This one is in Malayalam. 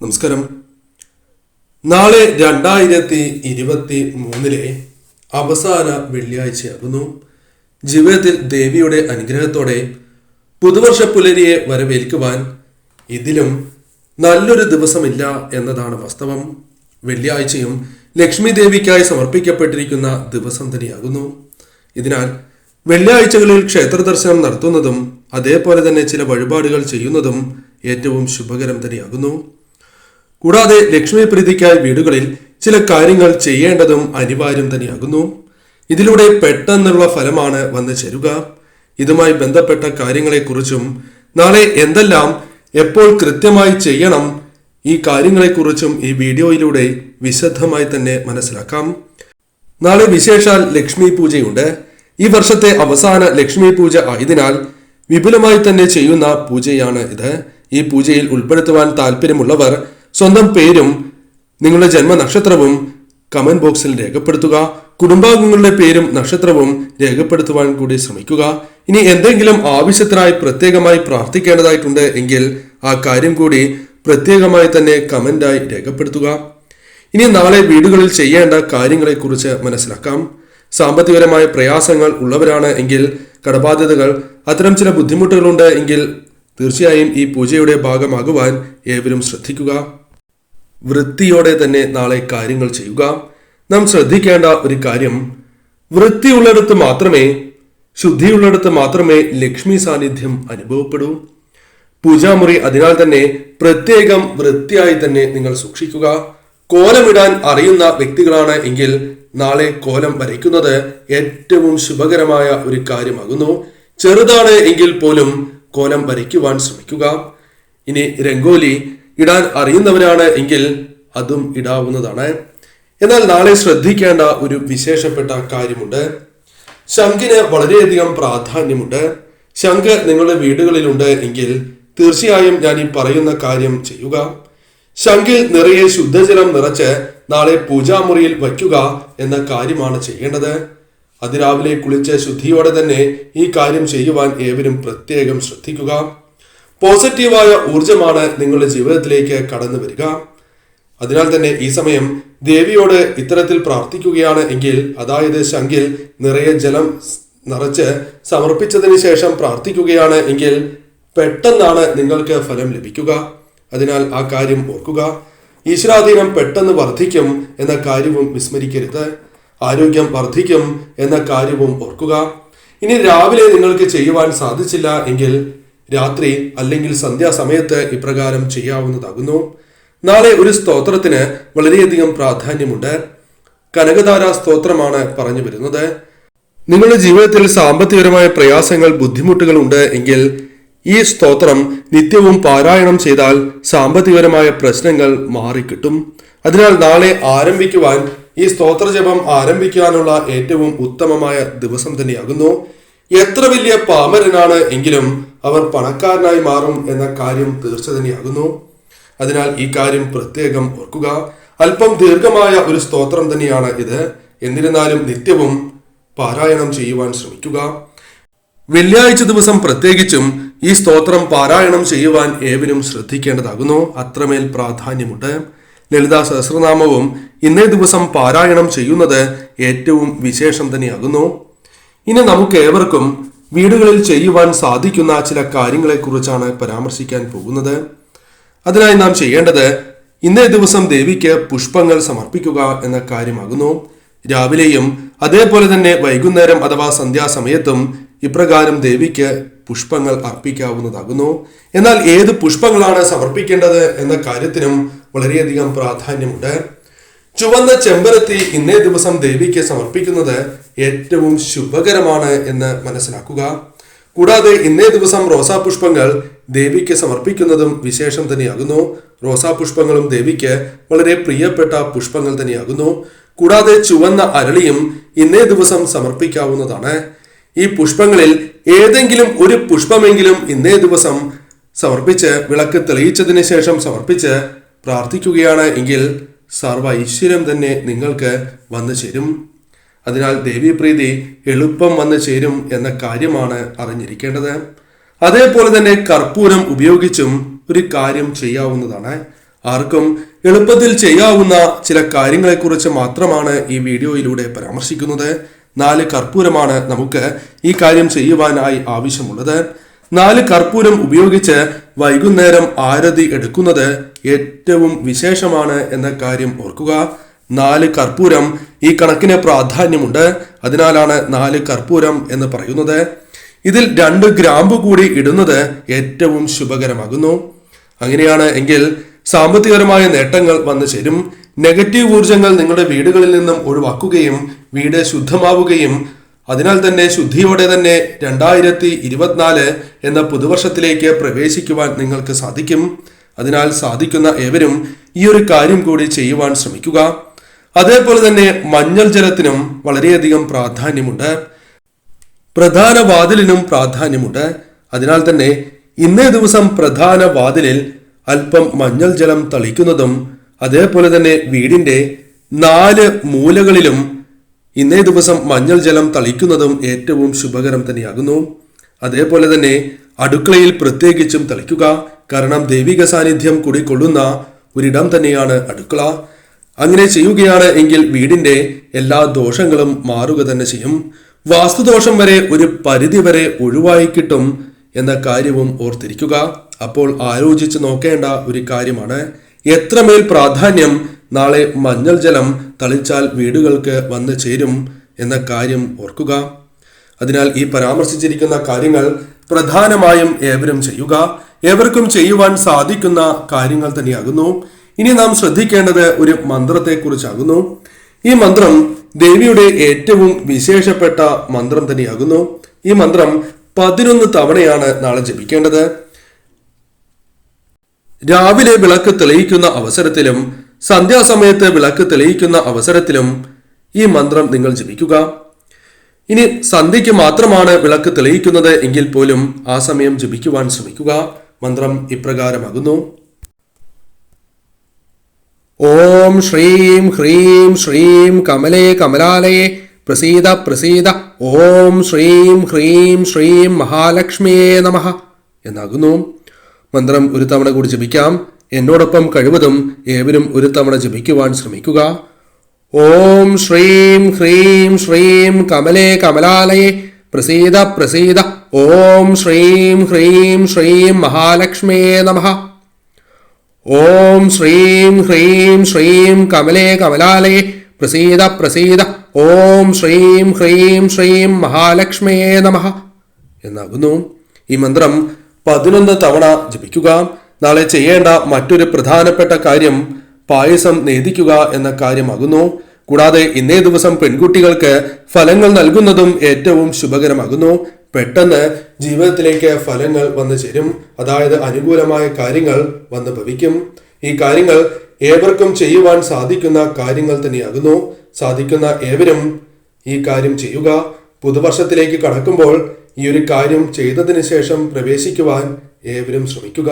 നമസ്കാരം. നാളെ 2023 അവസാന വെള്ളിയാഴ്ചയാകുന്നു. ജീവിതത്തിൽ ദേവിയുടെ അനുഗ്രഹത്തോടെ പുതുവർഷ പുലരിയെ വരവേൽക്കുവാൻ ഇതിലും നല്ലൊരു ദിവസമില്ല എന്നതാണ് വാസ്തവം. വെള്ളിയാഴ്ചയും ലക്ഷ്മി ദേവിക്കായി സമർപ്പിക്കപ്പെട്ടിരിക്കുന്ന ദിവസം തന്നെയാകുന്നു. ഇതിനാൽ വെള്ളിയാഴ്ചകളിൽ ക്ഷേത്ര ദർശനം നടത്തുന്നതും അതേപോലെ തന്നെ ചില വഴിപാടുകൾ ചെയ്യുന്നതും ഏറ്റവും ശുഭകരം തന്നെയാകുന്നു. കൂടാതെ ലക്ഷ്മി പ്രീതിക്കായി വീടുകളിൽ ചില കാര്യങ്ങൾ ചെയ്യേണ്ടതും അനിവാര്യം തന്നെയാകുന്നു. ഇതിലൂടെ പെട്ടെന്നുള്ള ഫലമാണ് വന്നു ചേരുക. ഇതുമായി ബന്ധപ്പെട്ട കാര്യങ്ങളെക്കുറിച്ചും നാളെ എന്തെല്ലാം എപ്പോൾ കൃത്യമായി ചെയ്യണം, ഈ കാര്യങ്ങളെക്കുറിച്ചും ഈ വീഡിയോയിലൂടെ വിശദമായി തന്നെ മനസ്സിലാക്കാം. നാളെ വിശേഷാൽ ലക്ഷ്മി പൂജയുണ്ട്. ഈ വർഷത്തെ അവസാന ലക്ഷ്മി പൂജ ആയതിനാൽ വിപുലമായി തന്നെ ചെയ്യുന്ന പൂജയാണ് ഇത്. ഈ പൂജയിൽ ഉൾപ്പെടുത്തുവാൻ താല്പര്യമുള്ളവർ സ്വന്തം പേരും നിങ്ങളുടെ ജന്മനക്ഷത്രവും കമന്റ് ബോക്സിൽ രേഖപ്പെടുത്തുക. കുടുംബാംഗങ്ങളുടെ പേരും നക്ഷത്രവും രേഖപ്പെടുത്തുവാൻ കൂടി ശ്രമിക്കുക. ഇനി എന്തെങ്കിലും ആവശ്യത്തിനായി പ്രത്യേകമായി പ്രാർത്ഥിക്കേണ്ടതായിട്ടുണ്ട് എങ്കിൽ ആ കാര്യം കൂടി പ്രത്യേകമായി തന്നെ കമന്റായി രേഖപ്പെടുത്തുക. ഇനി നാളെ വീടുകളിൽ ചെയ്യേണ്ട കാര്യങ്ങളെക്കുറിച്ച് മനസ്സിലാക്കാം. സാമ്പത്തികപരമായ പ്രയാസങ്ങൾ ഉള്ളവരാണ് എങ്കിൽ, കടബാധ്യതകൾ, അത്തരം ചില ബുദ്ധിമുട്ടുകളുണ്ട് എങ്കിൽ തീർച്ചയായും ഈ പൂജയുടെ ഭാഗമാകുവാൻ ഏവരും ശ്രദ്ധിക്കുക. വൃത്തിയോടെ തന്നെ നാളെ കാര്യങ്ങൾ ചെയ്യുക. നാം ശ്രദ്ധിക്കേണ്ട ഒരു കാര്യം, വൃത്തിയുള്ളിടത്ത് മാത്രമേ, ശുദ്ധിയുള്ളിടത്ത് മാത്രമേ ലക്ഷ്മി സാന്നിധ്യം അനുഭവപ്പെടൂ. പൂജാമുറി അതിനാൽ തന്നെ പ്രത്യേകം വൃത്തിയായി തന്നെ നിങ്ങൾ സൂക്ഷിക്കുക. കോലമിടാൻ അറിയുന്ന വ്യക്തികളാണ് എങ്കിൽ നാളെ കോലം വരയ്ക്കുന്നത് ഏറ്റവും ശുഭകരമായ ഒരു കാര്യമാകുന്നു. ചെറുതാണ് എങ്കിൽ പോലും കോലം വരയ്ക്കുവാൻ ശ്രമിക്കുക. ഇനി രംഗോലി ഇടാൻ അറിയുന്നവരാണ് എങ്കിൽ അതും ഇടാവുന്നതാണ്. എന്നാൽ നാളെ ശ്രദ്ധിക്കേണ്ട ഒരു വിശേഷപ്പെട്ട കാര്യമുണ്ട്. ശംഖിന് വളരെയധികം പ്രാധാന്യമുണ്ട്. ശംഖ് നിങ്ങളുടെ വീടുകളിലുണ്ട് എങ്കിൽ തീർച്ചയായും ഞാൻ ഈ പറയുന്ന കാര്യം ചെയ്യുക. ശംഖിൽ നിറയെ ശുദ്ധജലം നിറച്ച് നാളെ പൂജാമുറിയിൽ വയ്ക്കുക എന്ന കാര്യമാണ് ചെയ്യേണ്ടത്. അതിരാവിലെ കുളിച്ച് ശുദ്ധിയോടെ തന്നെ ഈ കാര്യം ചെയ്യുവാൻ ഏവരും പ്രത്യേകം ശ്രദ്ധിക്കുക. പോസിറ്റീവായ ഊർജമാണ് നിങ്ങളുടെ ജീവിതത്തിലേക്ക് കടന്നു വരിക. അതിനാൽ തന്നെ ഈ സമയം ദേവിയോട് ഇത്തരത്തിൽ പ്രാർത്ഥിക്കുകയാണ് എങ്കിൽ, അതായത് ശംഖിൽ നിറയെ ജലം നിറച്ച് സമർപ്പിച്ചതിന് ശേഷം പ്രാർത്ഥിക്കുകയാണ് എങ്കിൽ പെട്ടെന്നാണ് നിങ്ങൾക്ക് ഫലം ലഭിക്കുക. അതിനാൽ ആ കാര്യം ഓർക്കുക. ഈശ്വരാധീനം പെട്ടെന്ന് വർദ്ധിക്കും എന്ന കാര്യവും വിസ്മരിക്കരുത്. ആരോഗ്യം വർദ്ധിക്കും എന്ന കാര്യവും ഓർക്കുക. ഇനി രാവിലെ നിങ്ങൾക്ക് ചെയ്യുവാൻ സാധിച്ചില്ല എങ്കിൽ രാത്രി അല്ലെങ്കിൽ സന്ധ്യാസമയത്ത് ഇപ്രകാരം ചെയ്യാവുന്നതാകുന്നു. നാളെ ഒരു സ്തോത്രത്തിന് വളരെയധികം പ്രാധാന്യമുണ്ട്. കനകധാര സ്തോത്രമാണ് പറഞ്ഞു വരുന്നത്. നിങ്ങളുടെ ജീവിതത്തിൽ സാമ്പത്തികപരമായ പ്രയാസങ്ങൾ, ബുദ്ധിമുട്ടുകൾ ഉണ്ട് എങ്കിൽ ഈ സ്തോത്രം നിത്യവും പാരായണം ചെയ്താൽ സാമ്പത്തികപരമായ പ്രശ്നങ്ങൾ മാറിക്കിട്ടും. അതിനാൽ നാളെ ആരംഭിക്കുവാൻ, ഈ സ്തോത്രജപം ആരംഭിക്കാനുള്ള ഏറ്റവും ഉത്തമമായ ദിവസം തന്നെയാകുന്നു. എത്ര വലിയ പാമരനാണ് എങ്കിലും അവർ പണക്കാരനായി മാറും എന്ന കാര്യം തീർച്ച തന്നെയാകുന്നു. അതിനാൽ ഈ കാര്യം പ്രത്യേകം ഓർക്കുക. അല്പം ദീർഘമായ ഒരു സ്തോത്രം തന്നെയാണ് ഇത്. എന്നിരുന്നാലും നിത്യവും പാരായണം ചെയ്യുവാൻ ശ്രമിക്കുക. വെള്ളിയാഴ്ച ദിവസം പ്രത്യേകിച്ചും ഈ സ്തോത്രം പാരായണം ചെയ്യുവാൻ ഏവരും ശ്രദ്ധിക്കേണ്ടതാകുന്നു. അത്രമേൽ പ്രാധാന്യമുണ്ട്. ലളിതാ സഹസ്രനാമവും ഇന്നേ ദിവസം പാരായണം ചെയ്യുന്നത് ഏറ്റവും വിശേഷം തന്നെയാകുന്നു. ഇനി നമുക്ക് ഏവർക്കും വീടുകളിൽ ചെയ്യുവാൻ സാധിക്കുന്ന ചില കാര്യങ്ങളെക്കുറിച്ചാണ് പരാമർശിക്കാൻ പോകുന്നത്. അതിനായി നാം ചെയ്യേണ്ടത് ഇന്നേ ദിവസം ദേവിക്ക് പുഷ്പങ്ങൾ സമർപ്പിക്കുക എന്ന കാര്യമാകുന്നു. രാവിലെയും അതേപോലെ തന്നെ വൈകുന്നേരം അഥവാ സന്ധ്യാസമയത്തും ഇപ്രകാരം ദേവിക്ക് പുഷ്പങ്ങൾ അർപ്പിക്കാവുന്നതാകുന്നു. എന്നാൽ ഏത് പുഷ്പങ്ങളാണ് സമർപ്പിക്കേണ്ടത് എന്ന കാര്യത്തിനും വളരെയധികം പ്രാധാന്യമുണ്ട്. ചുവന്ന ചെമ്പരത്തി ഇന്നേ ദിവസം ദേവിക്ക് സമർപ്പിക്കുന്നത് ഏറ്റവും ശുഭകരമാണ് എന്ന് മനസ്സിലാക്കുക. കൂടാതെ ഇന്നേ ദിവസം റോസാപുഷ്പങ്ങൾ ദേവിക്ക് സമർപ്പിക്കുന്നതും വിശേഷം തന്നെയാകുന്നു. റോസാപുഷ്പങ്ങളും ദേവിക്ക് വളരെ പ്രിയപ്പെട്ട പുഷ്പങ്ങൾ തന്നെയാകുന്നു. കൂടാതെ ചുവന്ന അരളിയും ഇന്നേ ദിവസം സമർപ്പിക്കാവുന്നതാണ്. ഈ പുഷ്പങ്ങളിൽ ഏതെങ്കിലും ഒരു പുഷ്പമെങ്കിലും ഇന്നേ ദിവസം സമർപ്പിച്ച് വിളക്ക് തെളിയിച്ചതിന് ശേഷം സമർപ്പിച്ച് പ്രാർത്ഥിക്കുകയാണ് എങ്കിൽ സർവ്വ ഐശ്വര്യം തന്നെ നിങ്ങൾക്ക് വന്നു ചേരും. അതിനാൽ ദേവീപ്രീതി എളുപ്പം വന്നു ചേരും എന്ന കാര്യമാണ് അറിഞ്ഞിരിക്കേണ്ടത്. അതേപോലെ തന്നെ കർപ്പൂരം ഉപയോഗിച്ചും ഒരു കാര്യം ചെയ്യാവുന്നതാണ്. ആർക്കും എളുപ്പത്തിൽ ചെയ്യാവുന്ന ചില കാര്യങ്ങളെക്കുറിച്ച് മാത്രമാണ് ഈ വീഡിയോയിലൂടെ പരാമർശിക്കുന്നത്. 4 കർപ്പൂരമാണ് നമുക്ക് ഈ കാര്യം ചെയ്യുവാനായി ആവശ്യമുള്ളത്. 4 കർപ്പൂരം ഉപയോഗിച്ച് വൈകുന്നേരം ആരതി എടുക്കുന്നത് ഏറ്റവും വിശേഷമാണ് എന്ന കാര്യം ഓർക്കുക. 4 കർപ്പൂരം ഈ കണക്കിന് പ്രാധാന്യമുണ്ട്. അതിനാലാണ് 4 കർപ്പൂരം എന്ന് പറയുന്നത്. ഇതിൽ 2 ഗ്രാമ്പു കൂടി ഇടുന്നത് ഏറ്റവും ശുഭകരമാകുന്നു. അങ്ങനെയാണ് എങ്കിൽ സാമ്പത്തികപരമായ നേട്ടങ്ങൾ വന്നു ചേരും. നെഗറ്റീവ് ഊർജങ്ങൾ നിങ്ങളുടെ വീടുകളിൽ നിന്നും ഒഴിവാക്കുകയും വീട് ശുദ്ധമാവുകയും അതിനാൽ തന്നെ ശുദ്ധിയോടെ തന്നെ 2024 എന്ന പുതുവർഷത്തിലേക്ക് പ്രവേശിക്കുവാൻ നിങ്ങൾക്ക് സാധിക്കും. അതിനാൽ സാധിക്കുന്ന ഏവരും ഈ ഒരു കാര്യം കൂടി ചെയ്യുവാൻ ശ്രമിക്കുക. അതേപോലെ തന്നെ മഞ്ഞൾ ജലത്തിനും വളരെയധികം പ്രാധാന്യമുണ്ട്. പ്രധാന വാതിലിനും പ്രാധാന്യമുണ്ട്. അതിനാൽ തന്നെ ഇന്നേ ദിവസം പ്രധാന വാതിലിൽ അല്പം മഞ്ഞൾ ജലം തളിക്കുന്നതും അതേപോലെ തന്നെ വീടിന്റെ 4 മൂലകളിലും ഇന്നേ ദിവസം മഞ്ഞൾ ജലം തളിക്കുന്നതും ഏറ്റവും ശുഭകരം തന്നെയാകുന്നു. അതേപോലെ തന്നെ അടുക്കളയിൽ പ്രത്യേകിച്ചും തളിക്കുക. കാരണം ദൈവിക സാന്നിധ്യം കുടികൊള്ളുന്ന ഒരിടം തന്നെയാണ് അടുക്കള. അങ്ങനെ ചെയ്യുകയാണ് എങ്കിൽ വീടിന്റെ എല്ലാ ദോഷങ്ങളും മാറുക തന്നെ ചെയ്യും. വാസ്തുദോഷം വരെ ഒരു പരിധി വരെ ഒഴിവായി കിട്ടും എന്ന കാര്യവും ഓർത്തിരിക്കുക. അപ്പോൾ ആലോചിച്ച് നോക്കേണ്ട ഒരു കാര്യമാണ് എത്രമേൽ പ്രാധാന്യം നാളെ മഞ്ഞൾ ജലം തളിച്ചാൽ വീടുകൾക്ക് വന്നു ചേരും എന്ന കാര്യം ഓർക്കുക. അതിനാൽ ഈ പരാമർശിച്ചിരിക്കുന്ന കാര്യങ്ങൾ പ്രധാനമായും ഏവരും ചെയ്യുക. ഏവർക്കും ചെയ്യുവാൻ സാധിക്കുന്ന കാര്യങ്ങൾ തന്നെയാകുന്നു. ഇനി നാം ശ്രദ്ധിക്കേണ്ടത് ഒരു മന്ത്രത്തെക്കുറിച്ചാകുന്നു. ഈ മന്ത്രം ദേവിയുടെ ഏറ്റവും വിശേഷപ്പെട്ട മന്ത്രം തന്നെയാകുന്നു. ഈ മന്ത്രം 11 തവണയാണ് നാളെ ജപിക്കേണ്ടത്. രാവിലെ വിളക്ക് തെളിയിക്കുന്ന അവസരത്തിലും സന്ധ്യാസമയത്ത് വിളക്ക് തെളിയിക്കുന്ന അവസരത്തിലും ഈ മന്ത്രം നിങ്ങൾ ജപിക്കുക. ഇനി സന്ധ്യയ്ക്ക് മാത്രമാണ് വിളക്ക് തെളിയിക്കുന്നത് എങ്കിൽ പോലും ആ സമയം ജപിക്കുവാൻ ശ്രമിക്കുക. മന്ത്രം ഇപ്രകാരമാകുന്നു: ഓം ശ്രീം ഹ്രീം ശ്രീം കമലേ കമലാലയേ പ്രസീദ പ്രസീദ ഓം ശ്രീം ഹ്രീം ശ്രീം മഹാലക്ഷ്മിയേ നമഃ എന്നാകുന്നു. മന്ത്രം ഒരു തവണ കൂടി ജപിക്കാം. എന്നോടൊപ്പം കഴിവതും ഏവരും ഒരു തവണ ജപിക്കുവാൻ ശ്രമിക്കുക. ഓം ശ്രീം ഹ്രീം ശ്രീം കമലേ കമലാലയേ പ്രസീദ പ്രസീദ ഓം ശ്രീം ഹ്രീം ശ്രീം മഹാലക്ഷ്മിയേ നമഃ. ഓം ശ്രീം ഹ്രീം ശ്രീം കമലേ കമലാലയേ പ്രസീദ പ്രസീദ ഓം ശ്രീം ഹ്രീം ശ്രീം മഹാലക്ഷ്മിയേ നമഃ എന്നാകുന്നു. ഈ മന്ത്രം 11 തവണ ജപിക്കുക. നാളെ ചെയ്യേണ്ട മറ്റൊരു പ്രധാനപ്പെട്ട കാര്യം പായസം നേദിക്കുക എന്ന കാര്യമാകുന്നു. കൂടാതെ ഇന്നേ ദിവസം പെൺകുട്ടികൾക്ക് ഫലങ്ങൾ നൽകുന്നതും ഏറ്റവും ശുഭകരമാകുന്നു. പെട്ടെന്ന് ജീവിതത്തിലേക്ക് ഫലങ്ങൾ വന്നു ചേരും. അതായത് അനുകൂലമായ കാര്യങ്ങൾ വന്നു ഭവിക്കും. ഈ കാര്യങ്ങൾ ഏവർക്കും ചെയ്യുവാൻ സാധിക്കുന്ന കാര്യങ്ങൾ തന്നെയാകുന്നു. സാധിക്കുന്ന ഏവരും ഈ കാര്യം ചെയ്യുക. പുതുവർഷത്തിലേക്ക് കടക്കുമ്പോൾ ഈ ഒരു കാര്യം ചെയ്തതിനു ശേഷം പ്രവേശിക്കുവാൻ ഏവരും ശ്രമിക്കുക.